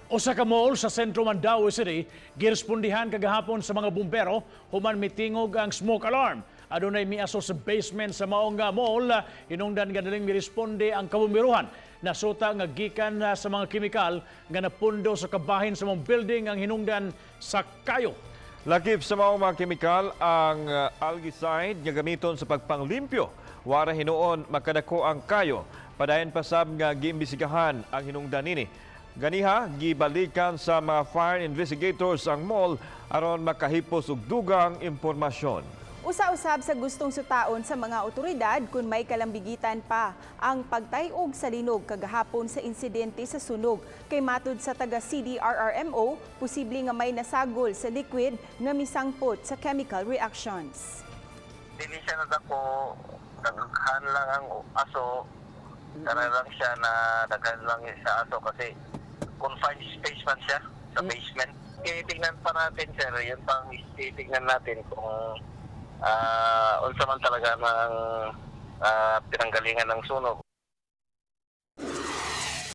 Usa ka mall sa sentro Mandaue City girespondihan kagahapon sa mga bumbero human mitingog ang smoke alarm. Adunay mi-aso sa basement sa maong nga mall, hinungdan ganaling miresponde ang Kabomberohan. Nasuta nga gikan sa mga kemikal nga napundo sa kabahin sa mga building ang hinungdan sa kayo. Lakip sa mga kemikal ang algicide nga gamiton sa pagpanglimpyo. Wara hinuon makadako ang kayo. Padayon pasab nga giimbisigahan ang hinungdan nini. Ganiha, gibalikan sa mga fire investigators ang mall aron makahipos og dugang impormasyon. Usa-usab sa gustong sutaon sa mga otoridad kung may kalambigitan pa ang pagtayog sa linog kagahapon sa insidente sa sunog. Kay matud sa taga CDRRMO, posible nga may nasagol sa liquid nga misangpot sa chemical reactions. Dili siya nadako, daghan lang ang aso, tara lang siya na daghan lang sa aso kasi confined space man siya sa basement. Kaya tingnan pa natin sir, yun pang titignan natin kung unsa man talaga ng pinanggalingan ng sunog.